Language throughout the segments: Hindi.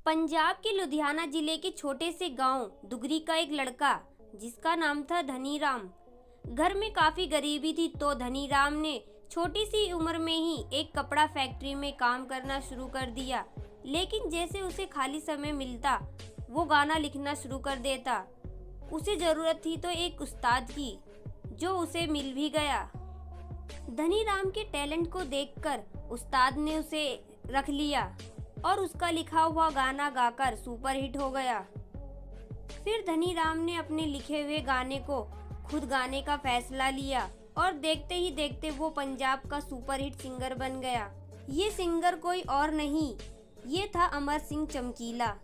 पंजाब के लुधियाना जिले के छोटे से गांव दुगरी का एक लड़का जिसका नाम था धनीराम। घर में काफी गरीबी थी तो धनीराम ने छोटी सी उम्र में ही एक कपड़ा फैक्ट्री में काम करना शुरू कर दिया। लेकिन जैसे उसे खाली समय मिलता वो गाना लिखना शुरू कर देता। उसे जरूरत थी तो एक उस्ताद की, जो उसे मिल भी गया। धनीराम के टैलेंट को देखकर उस्ताद ने उसे रख लिया और उसका लिखा हुआ गाना गाकर सुपरहिट हो गया। फिर धनीराम ने अपने लिखे हुए गाने को खुद गाने का फैसला लिया और देखते ही देखते वो पंजाब का सुपरहिट सिंगर बन गया। ये सिंगर कोई और नहीं, ये था अमर सिंह चमकीला।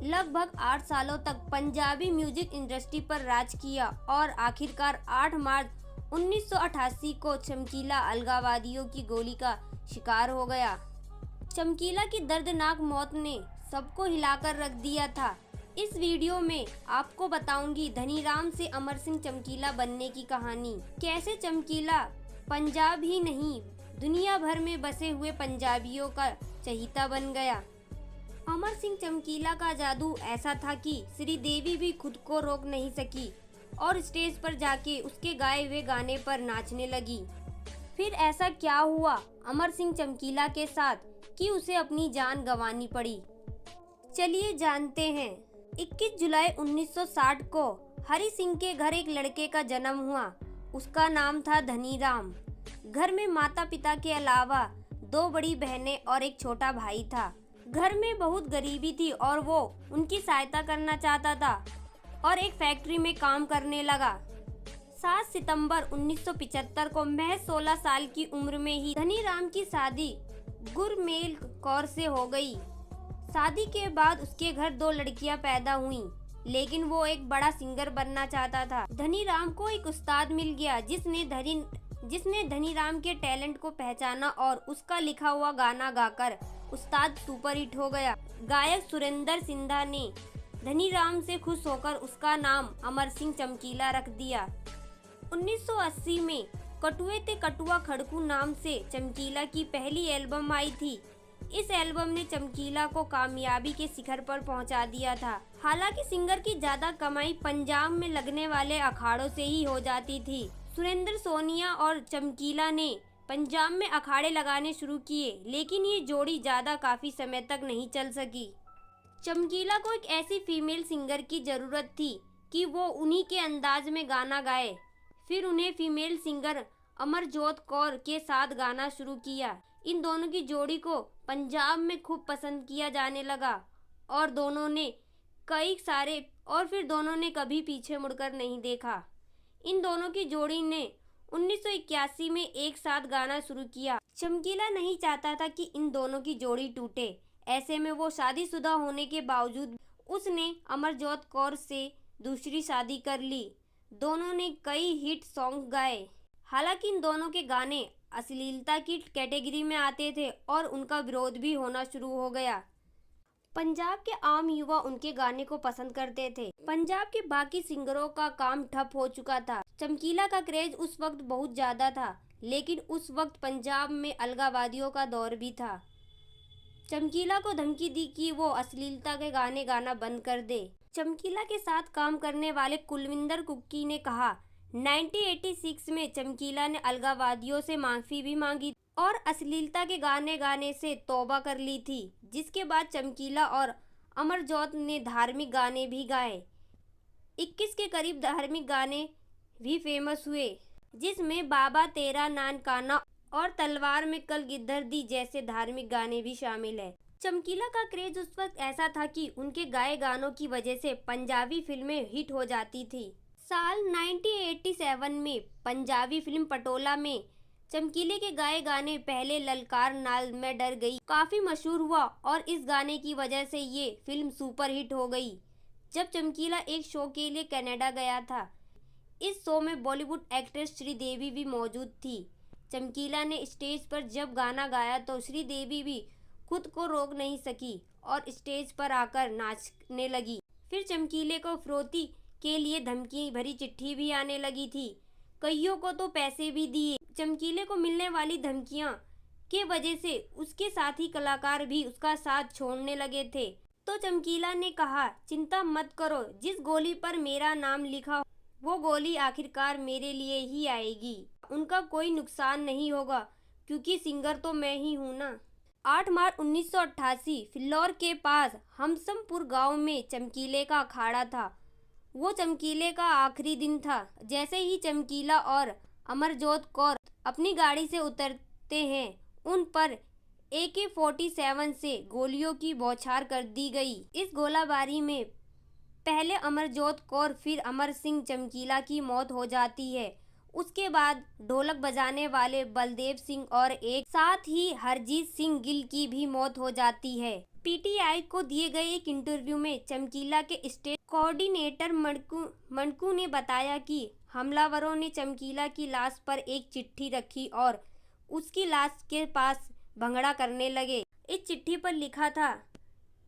लगभग 8 सालों तक पंजाबी म्यूजिक इंडस्ट्री पर राज किया और आखिरकार 8 मार्च 1988 को चमकीला अलगाववादियों की गोली का शिकार हो गया। चमकीला की दर्दनाक मौत ने सबको हिलाकर रख दिया था। इस वीडियो में आपको बताऊंगी धनीराम से अमर सिंह चमकीला बनने की कहानी। कैसे चमकीला पंजाब ही नहीं दुनिया भर में बसे हुए पंजाबियों का चहीता बन गया। अमर सिंह चमकीला का जादू ऐसा था कि श्रीदेवी भी खुद को रोक नहीं सकी और स्टेज पर जाके उसके गाए हुए गाने पर नाचने लगी। फिर ऐसा क्या हुआ अमर सिंह चमकीला के साथ कि उसे अपनी जान गंवानी पड़ी? चलिए जानते हैं। 21 जुलाई 1960 को हरि सिंह के घर एक लड़के का जन्म हुआ। उसका नाम था धनीराम। घर में माता पिता के अलावा 2 बड़ी बहनें और एक छोटा भाई था। घर में बहुत गरीबी थी और वो उनकी सहायता करना चाहता था और एक फैक्ट्री में काम करने लगा। 7 सितंबर 1975 को महज 16 साल की उम्र में ही धनीराम की शादी गुरमेल कौर से हो गई। शादी के बाद उसके घर 2 लड़कियां पैदा हुईं, लेकिन वो एक बड़ा सिंगर बनना चाहता था। धनीराम को एक उस्ताद मिल गया जिसने धनीराम के टैलेंट को पहचाना और उसका लिखा हुआ गाना गाकर उस्ताद सुपरहिट हो गया। गायक सुरेंद्र सिंधा ने धनीराम से खुश होकर उसका नाम अमर सिंह चमकीला रख दिया। 1980 में कटुए ते कटुआ खड़कू नाम से चमकीला की पहली एल्बम आई थी। इस एल्बम ने चमकीला को कामयाबी के शिखर पर पहुंचा दिया था। हालांकि सिंगर की ज्यादा कमाई पंजाब में लगने वाले अखाड़ों से ही हो जाती थी। सुरेंद्र सोनिया और चमकीला ने पंजाब में अखाड़े लगाने शुरू किए, लेकिन ये जोड़ी काफी समय तक नहीं चल सकी। चमकीला को एक ऐसी फीमेल सिंगर की जरूरत थी कि वो उन्हीं के अंदाज में गाना गाए। फिर उन्हें फीमेल सिंगर अमरजोत कौर के साथ गाना शुरू किया। इन दोनों की जोड़ी को पंजाब में खूब पसंद किया जाने लगा और दोनों ने कभी पीछे मुड़कर नहीं देखा। इन दोनों की जोड़ी ने 1981 में एक साथ गाना शुरू किया। चमकीला नहीं चाहता था कि इन दोनों की जोड़ी टूटे। ऐसे में वो शादीशुदा होने के बावजूद उसने अमरजोत कौर से दूसरी शादी कर ली। दोनों ने कई हिट सॉन्ग गाए। हालांकि इन दोनों के गाने अश्लीलता की कैटेगरी में आते थे और उनका विरोध भी होना शुरू हो गया। पंजाब के आम युवा उनके गाने को पसंद करते थे। पंजाब के बाकी सिंगरों का काम ठप हो चुका था। चमकीला का क्रेज उस वक्त बहुत ज्यादा था, लेकिन उस वक्त पंजाब में अलगाववादियों का दौर भी था। चमकीला को धमकी दी कि वो अश्लीलता के गाने गाना बंद कर दे। चमकीला के साथ काम करने वाले कुलविंदर कुक्की ने कहा, 1986 में चमकीला ने अलगाववादियों से माफी भी मांगी और अश्लीलता के गाने गाने से तौबा कर ली थी। जिसके बाद चमकीला और अमरजोत ने धार्मिक गाने भी गाए। 21 के करीब धार्मिक गाने भी फेमस हुए, जिसमें बाबा तेरा नानकाना और तलवार में कल गिद्दर दी जैसे धार्मिक गाने भी शामिल है। चमकीला का क्रेज उस वक्त ऐसा था कि उनके गाए गानों की वजह से पंजाबी फिल्में हिट हो जाती थी। साल 1987 में पंजाबी फिल्म पटोला में चमकीले के गाए गाने पहले ललकार नाल मैं डर गई काफी मशहूर हुआ और इस गाने की वजह से ये फिल्म सुपरहिट हो गई। जब चमकीला एक शो के लिए कनाडा गया था, इस शो में बॉलीवुड एक्ट्रेस श्रीदेवी भी मौजूद थी। चमकीला ने स्टेज पर जब गाना गाया तो श्रीदेवी भी खुद को रोक नहीं सकी और स्टेज पर आकर नाचने लगी। फिर चमकीले को फिरौती के लिए धमकी भरी चिट्ठी भी आने लगी थी। कईयों को तो पैसे भी दिए। चमकीले को मिलने वाली धमकियां के वजह से उसके साथी कलाकार भी उसका साथ छोड़ने लगे थे। तो चमकीला ने कहा, चिंता मत करो, जिस गोली पर मेरा नाम लिखा हो वो गोली आखिरकार मेरे लिए ही आएगी। उनका कोई नुकसान नहीं होगा क्योंकि सिंगर तो मैं ही हूँ ना। 8 मार्च 1988 फिल्लौर के पास हमसमपुर गांव में चमकीले का अखाड़ा था। वो चमकीले का आखिरी दिन था। जैसे ही चमकीला और अमरजोत कौर अपनी गाड़ी से उतरते हैं, उन पर AK-47 से गोलियों की बौछार कर दी गई। इस गोलाबारी में पहले अमरजोत कौर फिर अमर सिंह चमकीला की मौत हो जाती है। उसके बाद ढोलक बजाने वाले बलदेव सिंह और एक साथ ही हरजीत सिंह गिल की भी मौत हो जाती है। PTI को दिए गए एक इंटरव्यू में चमकीला के स्टेट कोऑर्डिनेटर मणकू ने बताया कि हमलावरों ने चमकीला की लाश पर एक चिट्ठी रखी और उसकी लाश के पास भंगड़ा करने लगे। इस चिट्ठी पर लिखा था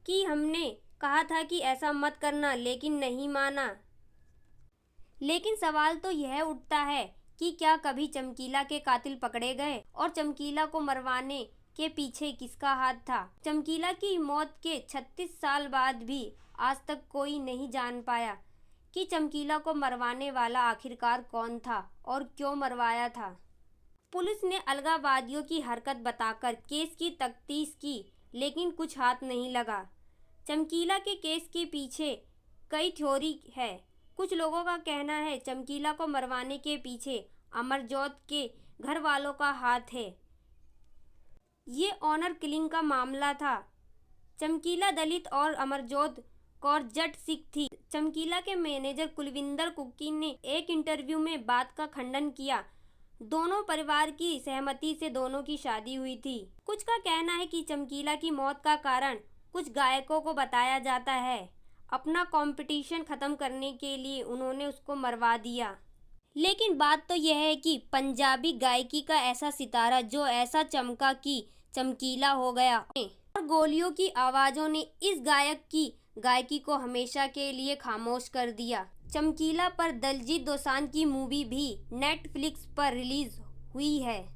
कि हमने कहा था कि ऐसा मत करना, लेकिन नहीं माना। लेकिन सवाल तो यह उठता है कि क्या कभी चमकीला के कातिल पकड़े गए और चमकीला को मरवाने के पीछे किसका हाथ था? चमकीला की मौत के 36 साल बाद भी आज तक कोई नहीं जान पाया कि चमकीला को मरवाने वाला आखिरकार कौन था और क्यों मरवाया था। पुलिस ने अलगाववादियों की हरकत बताकर केस की तफ्तीश की, लेकिन कुछ हाथ नहीं लगा। चमकीला के केस के पीछे कई थ्योरी है। कुछ लोगों का कहना है चमकीला को मरवाने के पीछे अमरजोत के घर वालों का हाथ है। ये ऑनर किलिंग का मामला था। चमकीला दलित और अमरजोत कौर जट सिख थी। चमकीला के मैनेजर कुलविंदर कुक्की ने एक इंटरव्यू में बात का खंडन किया। दोनों परिवार की सहमति से दोनों की शादी हुई थी। कुछ का कहना है कि चमकीला की मौत का कारण कुछ गायकों को बताया जाता है। अपना कंपटीशन खत्म करने के लिए उन्होंने उसको मरवा दिया। लेकिन बात तो यह है कि पंजाबी गायकी का ऐसा सितारा जो ऐसा चमका कि चमकीला हो गया और गोलियों की आवाज़ों ने इस गायक की गायकी को हमेशा के लिए खामोश कर दिया। चमकीला पर दलजीत दोसांझ की मूवी भी नेटफ्लिक्स पर रिलीज हुई है।